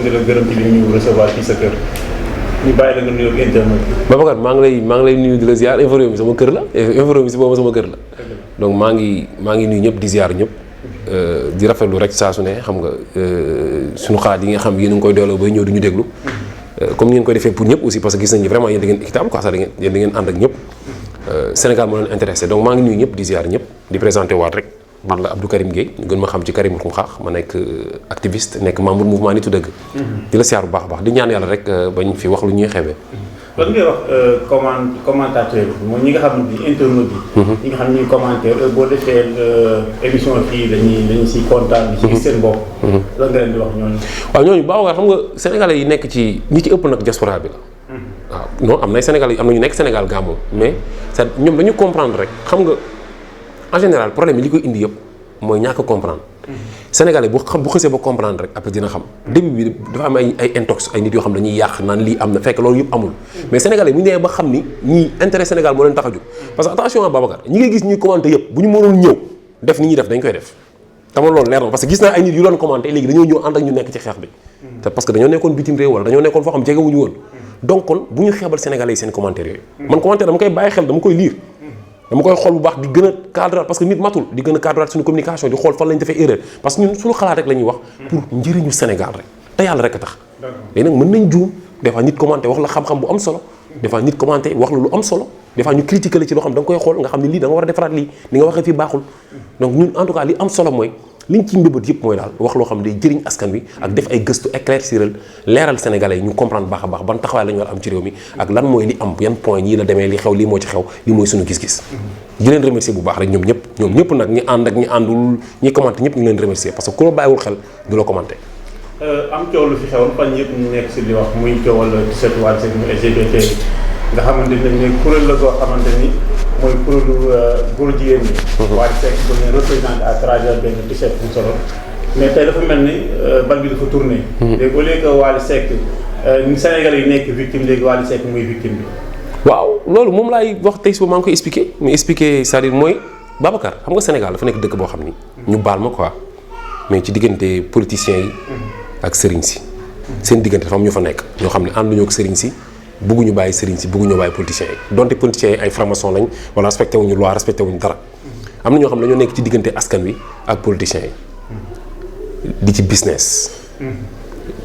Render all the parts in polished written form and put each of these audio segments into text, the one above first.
di la gërëm ci li ñu recevoir ci sa kër ñu bàyyi la nga nuyoo internet bi. Babacar maa ngi lay nuyu di la ziar Infos Rewmi sama kër la Infos Rewmi si boobu sama kër la donc maa ngi nuyu ñëpp di ziar ñëpp di rafetlu rek saa su ne xam nga suñu xalaat yi nga xam yéen a ngi koy dooloo bay ñëw di ñu déglu comme ni ngeen koy defee pour ñëpp aussi parce que gis nañu vraiment yéen da ngeen équitable quoi sax yéen da ngeen ànd ak ñëpp Sénégal moo leen intéressé donc maa ngi nuyu ñëpp di ziar ñëpp di présenté waat rek man la Abdou Karim Gueye ñu gën ma xam ci Karim Xrum Xax ma nekk activiste nekk membre mouvement Nittu Dëgg di la siyaar bu baax a baax di ñaan yàlla rek bañ fi wax lu ñuy xeebee lan ngay wax commentateur mooy ñi nga xam ne internet bi ñi nga xam ne ñuy commentaire boo defee émission fii dañuy siy kontaan di ci gis seen bopp lan nga leen di wax ñooñu waaw ñooñu baax xam nga sénégalais yi nekk ci ñi ci ëpp nag diaspora bi la waaw non am na sénégalais yi am na ñu nekk Sénégal gaa moom mais c'est ñoom dañu comprendre rek xam nga en général problème yi li koy indi yëpp mooy ñàkk a comprendre sénégalais bu xësee ba comprendre rek après dina xam début bi dafa am ay intox ay nit yoo xam dañuy yàq naan lii am na fekk loolu yëpp amul mais sénégalais bu ñu demee ba xam ni ñii intérêt Sénégal moo leen tax a jóg parce que attention à Babacar ñi ngay gis ñuy commenter yëpp bu ñu mënoon ñëw def ni ñuy def dañ koy def tama loolu leer na parce que gis naa ay nit yu doon commenter léegi dañoo ñëw ànd ak ñu nekk ci xeex bi te parce que dañoo nekkoon bitim réew wala dañoo nekkoon foo xam jegewuñu woon donc kon bu ñu xeebal sénégalais yi seen commentaire yooyu man commentaire dama koy bàyyi xel dama koy lire dama koy xool bu baax di gën a cadre parce que nit matul di gën a cadre suñu communication di xool fan lañ defee erreur parce que ñun suñu xalaat rek la ñuy wax pour njëriñu Sénégal rek te yàlla rek a tax léegi nag mën nañ juum des fois nit commenté wax la xam-xam bu am solo des fois nit commenté wax la lu am solo des fois ñu critiquer la ci loo xam da nga koy xool nga xam ne lii da nga war a defaraat lii li nga waxee fii baaxul donc ñun en tout cas li am solo mooy liñ ci mbëbët yëpp mooy daal wax loo xam ne day jëriñ askan wi ak def ay gëstu éclairciral leeral sénégalais yi ñu comprendre baax a baax ban taxawaay la ñu war am ci réew mi ak lan mooy li am yan point yii la demee li xew lii moo ci xew lii mooy suñu gis-gis di leen remercier bu baax rek ñoom ñëpp nag ñi ànd ak ñi àndul ñi commenté ñëpp ñu leen remercier parce que ku la bàyyiwul xel du la commenté am coow lu fi xewoon fan yëpp ñu nekk si li wax muy coowal 17 wàll seen LGBT nga xamante ne kuréel la goo xamante ni mooy kuréelu góor jigéen ñi. Wally Seck bu ne représenté à travers benn t-shirt bu solo mais tey dafa mel ni bal bi dafa tourné. léegi au lieu que Wally Seck ni Sénégalais yi nekk victime léegi Wally Seck muy victime bi. waaw loolu moom laay wax tey suba maa ngi koy expliqué mais expliqué c'est-à-dire mooy Babacar xam nga Sénégal dafa nekk dëkk boo xam ni. ñu baal ma quoi mais ci diggante politiciens yi. ak sëriñ si. seen diggante dafa am ñu fa nekk ñoo xam ne ànduñoo ak sëriñ si. bëgguñu bàyyi sëriñ si bëgguñu bàyyi politiciens yi donte politiciens yi ay franc-maçon lañ wala respecté wuñu loi respecté wuñu dara am na ñoo xam ne dañoo nekk ci diggante askan wi ak politiciens yi di ci business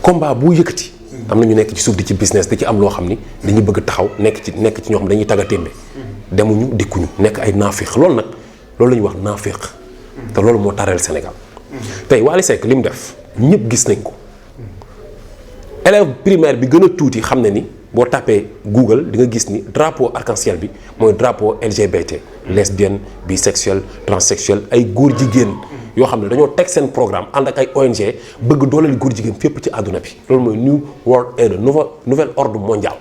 combat bu yëkkati am na ñu nekk ci suuf di ci business da ci am loo xam ni dañuy bëgg taxaw nekk ci ñoo xam dañuy tagga témbe demuñu dikkuñu nekk ay naafiq loolu nag loolu la ñuy wax naafiq te loolu moo tareel Sénégal tey Wally Seck li mu def ñëpp gis nañ ko élève primaire bi gën a tuuti xam ne ni boo tapé Google di nga gis ni drapeau arc-en-ciel bi mooy drapeau LGBT lesbienne bisexuelle transsexuelle ay góor jigéen yoo xam ne dañoo teg seen programme ànd ak ay ONG bëgg dooleel góor jigéen fépp ci àdduna bi loolu mooy New World Order nouvel ordre mondial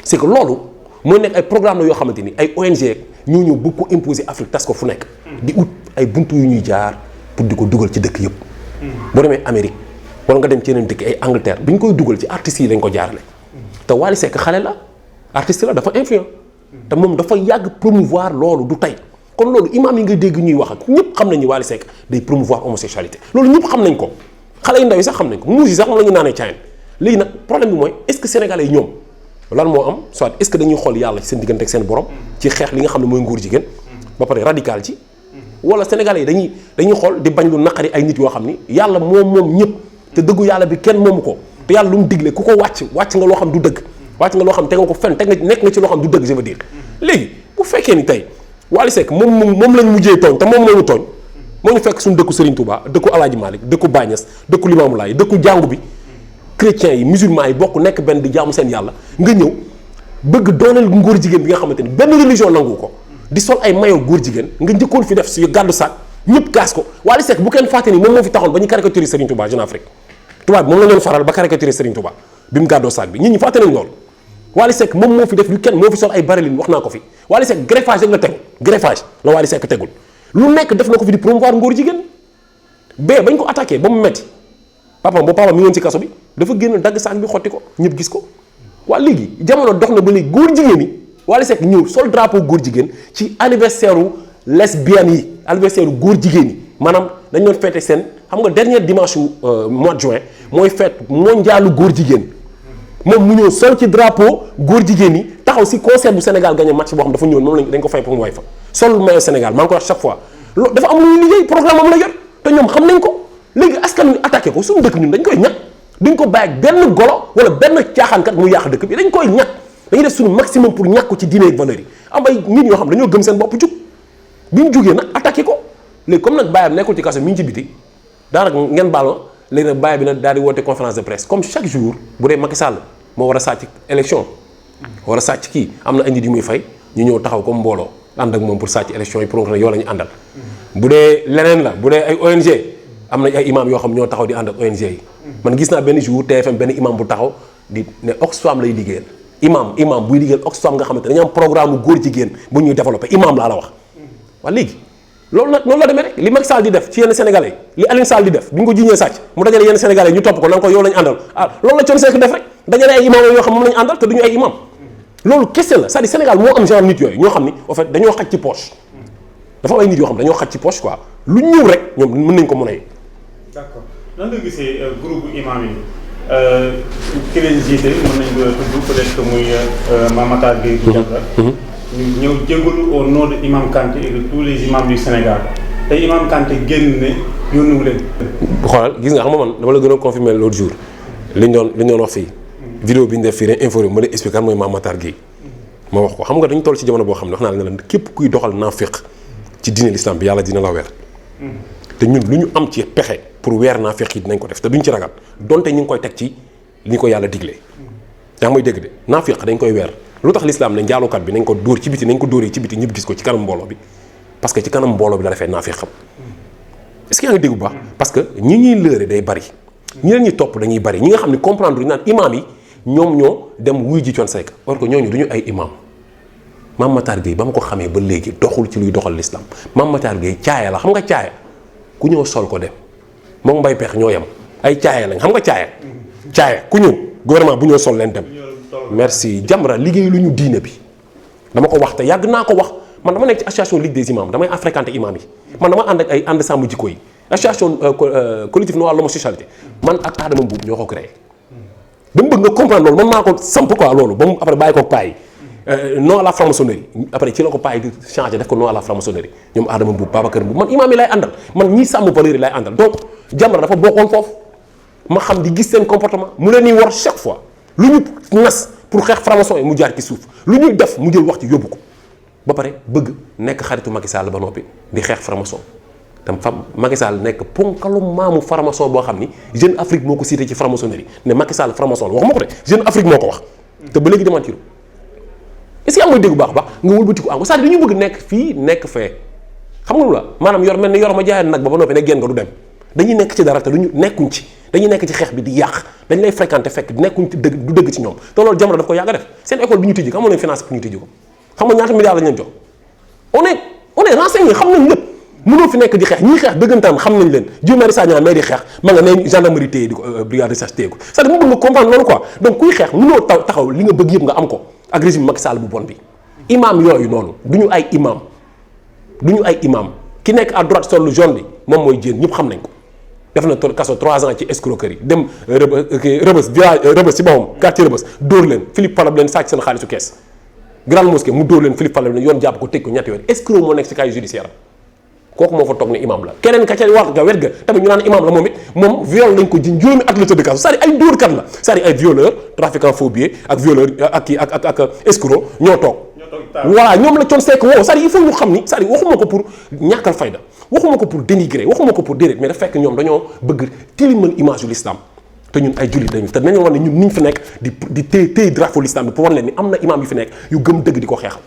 c'est que loolu mooy nekk ay programme la yoo xamante ni ay ONG ñoo ñëw bëgg ko imposer Afrique tas ko fu nekk di ut ay buntu yu ñuy jaar pour di ko dugal ci dëkk yëpp boo demee Amérique wala nga dem ci yeneen dëkk ay Angleterre bi ñu koy dugal ci artistes yi lañ ko jaarale te Wally Seck xale la artiste la dafa influent te moom dafa yàgg promouvoir loolu du tey kon loolu imam yi nga dégg ñuy wax ak ñëpp xam nañ ni Wally Seck day promouvoir homosexualité loolu ñëpp xam nañ ko xale yu ndaw yi sax xam nañ ko muus yi sax moom la ñu naanee caayeen léegi nag problème bi mooy est-ce que sénégalais yi ñoom lan moo am soit est-ce que dañuy xool yàlla ci seen diggante ak seen borom ci xeex li nga xam ne mooy ngóor jigéen ba pare radical ci wala sénégalais yi dañuy xool di bañ lu naqari ay nit yoo xam ni yàlla moom ñëpp te dëggu yàlla bi kenn moomu ko te yàlla lu mu digle ku ko wàcc nga loo xam du dëgg wàcc nga loo xam tegoo ko fenn nekk nga ci loo xam du dëgg je veux dire léegi bu fekkee ni tey Wally Seck moom lañ mujjee tooñ te moom moomu tooñ moo ñu fekk suñu dëkku Serigne Touba dëkku Alaaji Malick dëkku Baye Niass dëkku Limamou Laye dëkku jàngu bi chrétiens yi musulmans yi bokk nekk benn di jaamu seen yàlla nga ñëw bëgg dooleel ngóor jigéen bi nga xamante ni benn religion nangu ko di sol ay maillot góor jigéen nga njëkkoon fi def si gàddu saak ñëpp gaas ko Wally Seck bu kenn fàtte ni moom moo fi taxoon ba ñu caricaturé Serigne Touba Jeune Afrique tubaab bi moom la ñu faral ba caricaturé Serigne Touba bi mu gàddoo saak bi nit ñi fàtte nañ loolu Wally Seck moom moo fi def lu kenn moo fi sol ay baraline wax naa ko fi Wally Seck greffage rek la tegul greffage la Wally Seck tegul lu nekk def na ko fi di promouvoir ngóor jigéen ba bañ ko attaqué ba mu metti papa mi ngi ci kaso bi dafa génn dagg saak bi xotti ko ñëpp gis ko waa léegi jamono dox na ba léegi góor jigéen yi Wally Seck ñëw sol drapeau góor jigéen ci anniversaire u lesbiennes yi anniversaire u góor jigéen yi maanaam dañ doon fêter seen xam nga dernier dimanche mois de juin mooy fête mondialu góor jigéen moom mu ñëw sol ci drapeau góor jigéen yi taxaw si concert bu Sénégal gagné match boo xam dafa ñëw moom dañ ko fay pour mu way fa sol maillot Sénégal maa ngi ko wax chaque fois loolu dafa am lu ñuy liggéey programme am la yor te ñoom xam nañ ko léegi askan wi attaqué ko suñu dëkk ñun dañ koy ñàkk duñ ko bàyyi ak benn golo wala benn caaxaankat mu yàq dëkk bi dañ koy ñàkk dañuy def suñu maximum pour ñàkk ko ci diine ak valeurs yi am ay nit ñoo xam dañoo gëm seen bopp jug bi ñu jugee nag attaqué ko léegi comme nag bàyyam nekkul ci kaso mi ngi ci biti daanaka ngeen baal ma léegi nag bàyyi bi nag daal di woote conférence de presse comme chaque jour bu dee Macky Sall moo war a sàcc élection war a sàcc kii am na ay nit yu muy fay ñu ñëw taxaw comme mbooloo ànd ak moom pour sàcc élection yi pour nga xam ne yow la ñu àndal bu dee leneen la bu dee ay ONG am na ay imam yoo xam ñoo taxaw di ànd ak ONG yi man gis naa benn jour TFM benn imam bu taxaw di ne Oxfam lay liggéeyal imam buy liggéeyal Oxfam nga xamante dañu am programme bu góor jigéen bu ñuy développé imam laa la wax waa léegi loolu nag noonu la demee rek li Macky Sall di def ci yenn sénégalais li Aliou Sall di def bi ñu ko jiiñee sàcc mu dajale yenn sénégalais ñu topp ko nan ko yow lañu àndal loolu la Thione Seck def rek dajale ay imam yoo xam moom lañu àndal te duñu ay imam loolu kese la c'est-à-dire Sénégal moo am genre nit yooyu ñoo xam ni en fait dañoo xaj ci poche dafa am ay nit yoo xam dañoo xaj ci poche quoi lu ñëw rek ñoom mën nañ ko mën a yee. d'accord nan nga gisee groupe imam yi ki leen jiite mën nañ ko tudd peut-être que muy Mame Matar Gueye bu Jamra ñu ñëw jégalu au nom de Imam Kanté et de tous les imams du Sénégal te Imam Kanté génn ne yónniwu leen. xoolal gis nga xam nga man dama la gën a confirmer l'autre jour li ñu doon wax fii. vidéo bi ñu def fii rek info ma lay expliquer mooy Mame Matar Gueye ma wax ko xam nga dañu toll ci jamono boo xam ne wax naa la ne képp kuy doxal naafiq ci diine l'islam bi yàlla dina la weer. te ñun lu ñu am ci pexe pour weer naafiq yi dinañ ko def te duñ ci ragal donte ñu ngi koy teg ci li ñu ko yàlla diglee. yaa ngi may dégg de naafiq dañ koy weer lu tax l'islam ne njaalukat bi nañ ko dóor ci biti nañ ko dóoree ci biti ñëpp gis ko ci kanam mbooloo bi parce que ci kanam mbooloo bi la defee naafiq xam est-ce que yaa ngi dégg bu baax parce que ñi ñuy lëre day bari ñi leen ñi topp dañuy bari ñi nga xam ne comprendre ñu naan imam yi ñoom ñoo dem wuy ji Thione Seck or que ñooñu du ñu ay imam Mame Matar Gueye ba ma ko xamee ba léegi doxul ci luy doxal l'islam Mame Matar Gueye caaya la xam nga caaya ku ñëw sol ko dem moom mbay pex ñoo yem ay caaya lañ xam nga caaya ku ñëw gouvernement bu ñëw sol leen dem merci Jamra liggéey lu ñu diine bi dama ko wax te yàgg naa ko wax man dama nekk ci association Ligue des imams damay fréquenté imam yi man dama ànd ak ay ànd sàmm jikko yi association collectif noir l'homosexualité man ak Adama Mbuub ñoo ko créé dama bëgg nga comprendre loolu man maa ko samp quoi loolu ba mu après bàyyi ko paa yi non à la franc-maçonnerie après ci la ko paa yi di changé def ko non à la franc-maçonnerie ñoom Adama Mbuub Babacar Mbuub man imam yi lay àndal man ñii sàmm valeur yi lay àndal donc Jamra dafa bokkoon foofu ma xam di gis seen comportement mu leen ni war chaque fois lu ñu nas pour xeex franc-maçon yi mu jaar ci suuf lu ñuy def mu jël wax ci yóbbu ko ba pare bëgg nekk xaritu Macky Sall ba noppi di xeex franc-maçon tam fa Macky Sall nekk ponkalu maamu franc-maçon boo xam ni Jeune Afrique moo ko cité ci franc-maçonnerie ne Macky Sall franc-maçon la waxuma ko de Jeune Afrique moo ko wax te ba léegi démentir est-ce que am nga dégg bu baax baax nga wëlbati ko c'est-à-dire dañu bëgg nekk fii nekk fee xam nga lu la maanaam yor mel ni yor ma jaayeen nag ba noppi ne génn nga du dem dañuy nekk ci dara te duñu nekkuñ ci dañuy nekk ci xeex bi di yàq dañ lay fréquenter fekk nekkuñ ci dëgg du dëgg ci ñoom te loolu Jamra daf ko yàgg a def seen école bi ñu tijji ko amoon nañ finance pour ñu tijji ko xam nga ñaata milliards lañ leen jox on est renseigné xam nañ lépp mënoo fi nekk di xeex ñii xeex dëggantaan xam nañ leen Guy Marius Sagna mais di xeex ma nga ne gendarmerie téye di ko brigade de recherche téye ko c'est-à-dire mu bëgg nga comprendre loolu quoi donc kuy xeex mënoo taxaw li nga bëgg yëpp nga am ko ak régime Macky Sall bu bon bi imam yooyu noonu du ñu ay imam ki nekk à droite sol lu jaune bi moom mooy jéen ñëpp xam nañ ko def na kaso 3 ans ci escroquerie dem rëbës village rëbës ci boppam quartier rëbës dóor leen Philippe Palab leen sàcc seen xaalisu kees grande mosquée mu dóor leen Philippe Palab leen yoon jàpp ko tëj ko ñetti weer escroc moo nekk ci casier judiciaire kooku moo fa toog ne imam la keneen ka ca wax ga wet ga tamit ñu naan imam la moom it moom viol lañ ko jiñ juróomi at la tëdd kaso c'est-à-dire ay dóorkat la c'est-à-dire ay violeur trafiquant faux billets ak violeur ak kii ak escroc ñoo toog voilà ñoom la Thione Seck woo c'est-à-dire il faut ñu xam ni c'est-à-dire waxuma ko pour ñàkkal fayda waxuma ko pour dénigrer waxuma ko pour déedéet mais dafa fekk ñoom dañoo bëgg tilimal image yu l'islam te ñun ay jullit lañu te nañu wax ne ñun niñ fi nekk di téye drapeau l'islam bi pour wan leen ni am na imam yu fi nekk yu gëm dëgg di ko xeexal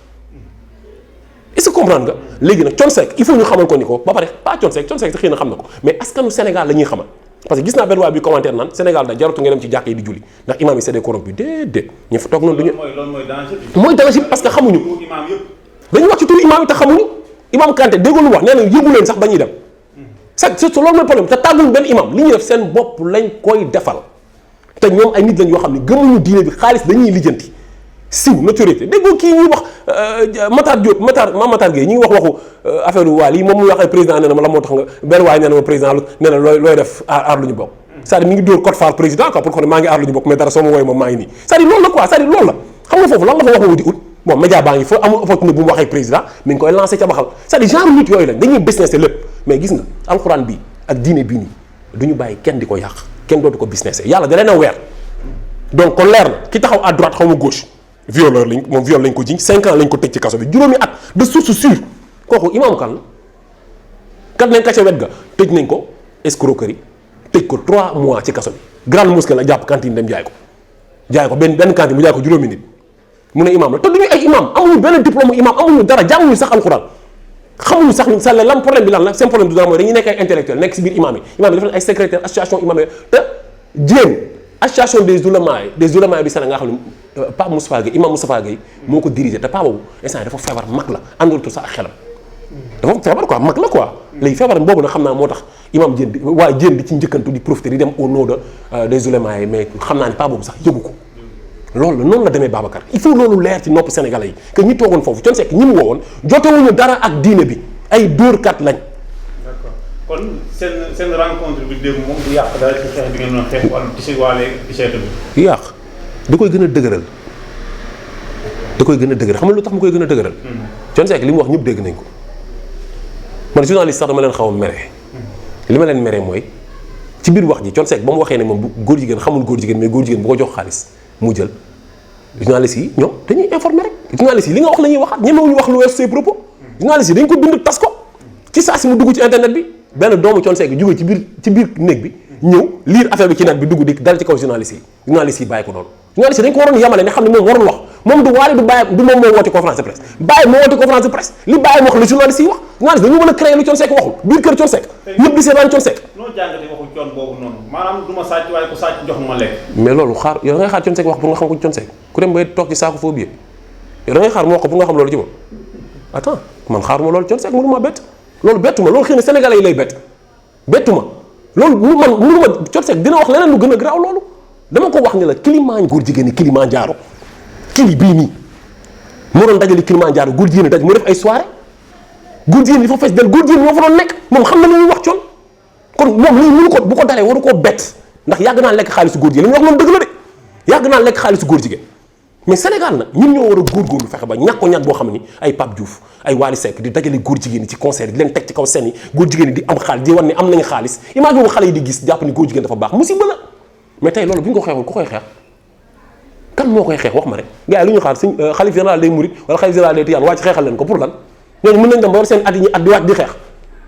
est-ce que comprendre nga léegi nag Thione Seck il faut ñu xamal ko ni ko ba pare pas Thione Seck xëy na xam na ko mais askanu Sénégal la ñuy xamal parce que gis naa benn waay bi commentaire naan Sénégal da jaratu nga dem ci jàkk yi di julli ndax imam yi c'est des corrompus déedéet ñu fa toog noonu duñu mooy danger parce que xamuñu dañuy wax ci turu imam yi te xamuñu imam Kanté déggoo lu wax nee na yëgu leen sax ba ñuy dem c'est loolu mooy problème te tàgguñ benn imam li ñuy def seen bopp lañ koy defal te ñoom ay nit lañ yoo xam ne gëmuñu diine bi xaalis dañuy lijjanti siw notoriété déggoo kii ñuy wax Matar Diop Matar Gueye ñi ngi wax waxu affaire waal yi moom muy wax ay président nee na ma la moo tax nga benn waaye nee na ma président nee na looy def aar lu ñu bokk c'est-à-dire mi ngi dóor code phare président quoi pour ko ne maa ngi aar lu ñu bokk mais dara soo ma wooyee moom maa ngi nii c'est-à-dire loolu la quoi c'est-à-dire loolu la xam nga foofu lan la fa wax wuti ut bon média baa ngi fa amul opportunité bu mu waxee président mi ngi koy lancé ca baxal c'est-à-dire genre nit yooyu lañ dañuy business lépp mais gis nga alxuraan bii ak diine bii nii du ñu bàyyi kenn di ko yàq kenn dootu ko business yàlla da leen a weer donc kon leer na ki taxaw à droite xaw ma gauche violeur lañ moom viol lañ ko jiñ 5 ans lañ ko tëj ci kaso bi juróomi at de source sûre kooku imam kan la kat nañ ka ca wet ga tëj nañ ko escroquerie tëj ko 3 mois ci kaso bi grande mosquée la jàpp cantine dem jaay ko benn cantine mu jaay ko juróomi nit mu ne imam la te duñu ay imam amuñu benn diplôme imam amuñu dara jànguñu sax alxuraan xamuñu sax sa lan problème bi lan la seen problème du dara mooy dañuy nekk ay intellectuel nekk si biir imam yi def na ay secrétaire association imam yi te jéem association des oulémas du Sénégal nga xam ne Pape Moustapha Gueye imam Moustapha Gueye moo ko dirigé te Pape boobu instant dafa feebar mag la àndul sax ak xelam dafa feebar quoi mag la quoi léegi feebar boobu nag xam naa moo tax imam Diène waaye Diène di ci njëkkantu di profiter di dem au nom des oulémas yi mais xam naa ne Pape boobu sax yëgu ko loolu la noonu la demee Babacar il faut loolu leer ci nopp sénégalais yi que ñi toogoon foofu Thione Seck ñi mu woowoon jotewuñu dara ak diine bi ay dóorkat lañ. d'accord kon seen rencontre bi démb moom du yàq dara ci xeex bi ngeen doon xeex wala ci waale t-shirt bi. yàq da koy gën a dëgëral xam nga lu tax mu koy gën a dëgëral. Thione Seck li mu wax ñëpp dégg nañ ko man journaliste sax dama leen xaw a mere. li ma leen mere mooy ci biir wax ji Thione Seck ba mu waxee ne moom góor jigéen xamul góor jigéen mais góor jigéen bu ko jox xaalis mu jël journaliste yi ñoom dañuy informer rek journaliste yi li nga wax la ñuy waxaat ñemewuñu wax lu weesu say propos journaliste yi dañ ko bind tas ko ci saa si mu dugg ci internet bi benn doomu Thione Seck jóge ci biir néeg bi ñëw lire affaire bi ci net bi dugg di dal ci kaw journaliste yi bàyyi ko noonu journaliste yi dañ ko waroon yamale ne xam ne moom warul wax moom du waale du bàyyi du moom moo woote conférence de presse bàyyi moo woote conférence de presse li bàyyi wax la journaliste yi wax journaliste dañu mën a créer lu Thione Seck waxul biir kër Thione Seck ñëpp di seetaan Thione Seck noo jàngate waxu Thione boobu noonu maanaam du ma sàcc waaye ko sàcc jox ma lekk mais loolu xaar yow da ngay xaar Thione Seck wax pour nga xam ko Thione Seck ku dem bay toog ci saako foo biir yow da ngay xaar mu wax ko pour nga xam loolu ci moom attends man xaaruma loolu Thione Seck mënu ma bett loolu bettu ma loolu xëy na sénégalais yi lay bett bettu ma loolu man mënu ma Thione Seck dina wax leneen lu gën a garaaw loolu dama ko wax ni la Kilimanjaro góor jigéen ñi Kilimanjaro kili bii nii moo doon dajale Kilimanjaro góor jigéen ñi daj mu def ay soirée góor jigéen ñi dafa fees del góor jigéen ñoo fa doon nekk moom xam na li ñuy wax Thione kon moom lii mënu ko bu ko dalee waru koo bett ndax yàgg naa lekk xaalisu góor jigéen li ñu wax moom dëgg la de yàgg naa lekk xaalisu góor jigéen mais Sénégal nag ñun ñoo war a góorgóorlu fexe ba ñàkk ko ñàkk boo xam ni ay Pape Diouf ay Wally Seck di dajale góor jigéen ñi ci concert yi di leen teg ci kaw scène yi góor jigéen ñi di am xaalis di wan ne am nañu xaalis image boobu xale yi di gis jàpp ni góor jigéen dafa baax musiba la mais tey loolu bu ñu ko xeexul ku koy xeex kan moo koy xeex wax ma rek gars yi lu ñu xaar suñ xalif général day murit wala xalif général day tiyaan wàcc xeexal leen ko pour lan ñooñu mën nañ dem ba war seen at yi at di wàcc di xeex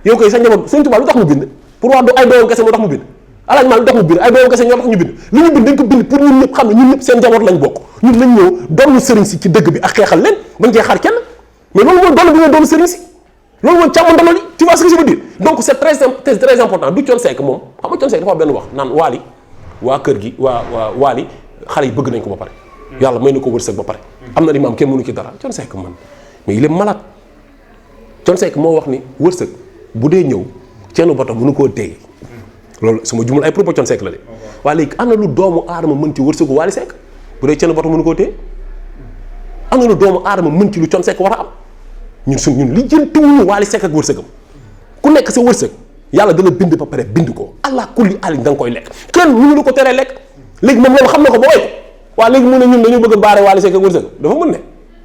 yow koy sa njaboot Sëñ Tuubaa lu tax mu bind pour wax ay doomam kese moo tax mu bind alaaj maa lu tax mu bind ay doomam kese ñoo tax ñu bind li ñu bind dañ ko bind pour ñun ñëpp xam ne ñun ñëpp seen njaboot lañ bokk ñun lañ ñëw doon sëriñ si ci dëgg bi ak xeexal leen bañ cee xaar kenn mais loolu mooy doon bi nga doon sëriñ si loolu mooy càmm ndamali tu vois ce que je veux dire donc c'est très important du Thione Seck moom xam nga Thione Seck dafa benn wax naan Wally waa kër gi waa Wally xale yi bëgg nañ ko ba pare yàlla may na ko wërsëg ba pare am na li maam kenn mënu ci dara Thione Seck man mais il est malade Thione Seck moo wax ni wërsëg bu dee ñëw ceenu bato mënu koo téye loolu su ma jumul ay propos Thione Seck la de waaye léegi am na lu doomu aadama mën ci wërsëgu Wally Seck bu dee ceenu bato mënu koo téye am na lu doomu aadama mën ci lu Thione Seck war a am ñun li jëntiwuñu Wally Seck ak wërsëgam ku nekk sa wërsëg yàlla dana bind ba pare bind ko allah kulli alin da nga koy lekk kenn mënu la ko teree lekk léegi moom loolu xam na ko ba woy ko waaw léegi mu ne ñun dañu bëgg a baare Wally Seck ak wërsëg dafa mën ne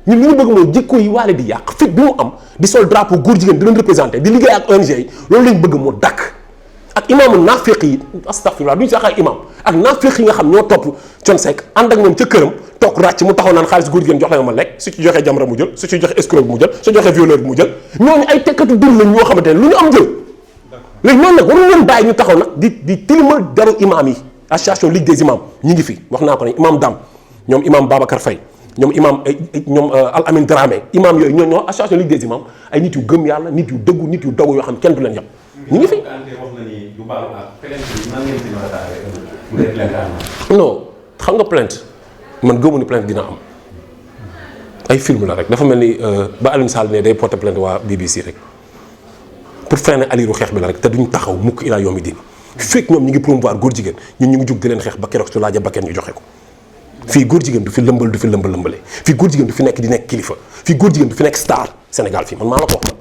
ñun li ñu bëgg mooy jikko yi Wally di yàq fit bi mu am di sol drapeau góor jigéen di leen représenté di liggéey ak ONG yi loolu lañ bëgg mu dakk ak imaamu naafiq yi astaghfirullah duñu sax ak imam ak naafiq yi nga xam ñoo topp Thione Seck ànd ak moom ca këram toog ràcc mu taxaw naan xaalis góor jigéen jox la ma lekk su ci joxee jamra mu jël su ci joxe escroc bi mu jël su joxee violeur bi mu jël ñooñu ay tekkatu dur lañ ñoo xamante ne lu ñu am jël léegi noonu nag waruñu leen bàyyi ñu taxaw nag di tilimal deru imam yi association ligue des imams ñi ngi fi wax naa ko ne imam Dam ñoom imam Babacar Faye ñoom imam ñoom Al Amin Dramé imam yooyu ñoo association ligue des imams ay nit yu gëm yàlla nit yu dëggu nit yu dogu yoo xam kenn du leen yem ñi ngi fi non xam nga plainte man gëmu ni plainte dina am ay film la rek dafa mel ni ba Alioune Sall ne day porter plainte waa BBC rek pour freiner aliru xeex bi la rek te duñ taxaw mukk ilaa yawmi diin fekk ñoom ñi ngi promouvoir góor jigéen ñun ñu ngi jug di leen xeex ba keroog su laaja bakkeen ñu joxe ko fii góor jigéen du fi lëmbal du fi lëmbale fii góor jigéen du fi nekk di nekk kilifa fii góor jigéen du fi nekk star Sénégal fii man maa la ko wax man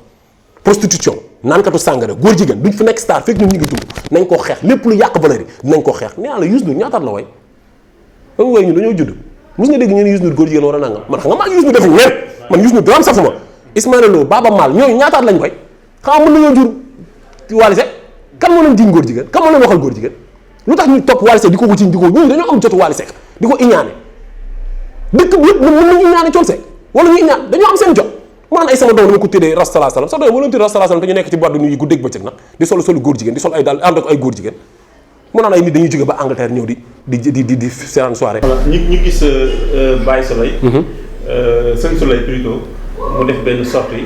prostitution naankatu sàngara góor jigéen duñ fi nekk star fekk ñun ñu ngi dund nañ ko xeex lépp lu yàq valeur yi dinañ ko xeex nee naa la Youssou Ndour ñaataat la way ba mu way ñun dañoo judd mos nga dégg ñu ne Youssou Ndour góor jigéen war a nangam man xam nga maa ngi Youssou Ndour defuñu leen man Youssou Ndour dara am sax sama Ismaïla Lo Baba Maal ñooñu ñaataat lañ koy xam nga mën nañoo jur Wally Seck kan moo leen jiñ góor jigéen kan moo leen waxal góor jigéen lu tax ñu topp Wally Seck di ko wuti di ko ñooñu dañoo am jotu Wally Seck di ko iñaane dëkk bi yëpp mën nañu iñaane Thione Seck wala ñu iñaan dañoo am seen jot mu naan ay sama doom dama ko tuddee Rastala Salam sax doom wala tuddee Rastala Salam te ñu nekk ci boîte de nuit yi guddeeg bëccëg nag di solu góor jigéen di sol ay daal ànd ak ay góor jigéen mu naan ay nit dañuy jóge ba Angleterre ñëw di seetaan soirée. voilà ñu gis Baye Soleil. Sën Soleil plutôt mu def benn sortie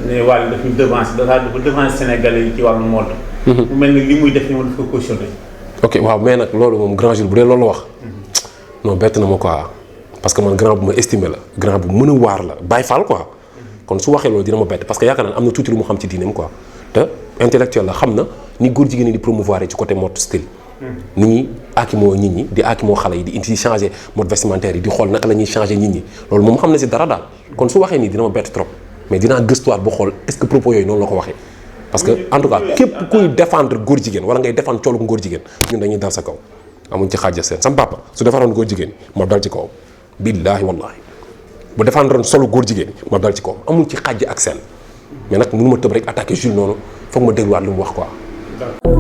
ne Wally daf ñu devancer dafa devancer Sénégalais yi ci wàllu mode. mu mel ni li muy def ni moom daf ko cautionné. ok waaw mais nag loolu moom grand jour bu dee loolu la wax. non bett na ma quoi parce que man grand bu ma estimé la grand bu mën a waar la Baye Fall quoi. kon su waxee loolu dina ma bett parce que yaakaar naa am na tuuti lu mu xam ci diineem quoi te intellectuel la xam na ni góor jigéen ñi di promouvoir ci côté mode style. nit ñi aakimoo nit ñi di aakimoo xale yi di indi changer mode vestimentaire yi di xool naka la ñuy changer nit ñi loolu moom xam na si dara daal kon su waxee nii dina ma bett trop mais dinaa gëstuwaat bu xool est-ce que propos yooyu noonu la ko waxee. parce que en tout cas képp kuy défendre góor jigéen wala ngay défendre coolu góor jigéen ñun dañuy dal sa kaw amuñ ci xaaj seen sam papa su defaroon góor jigéen ma dal ci kawam billaahi wallaahi bu défendre solo góor jigéen ma dal ci kawam amuñ ci xaaj ak seen mais nag mënu ma tëb rek attaquer Jules noonu foog ma dégluwaat lu mu wax quoi.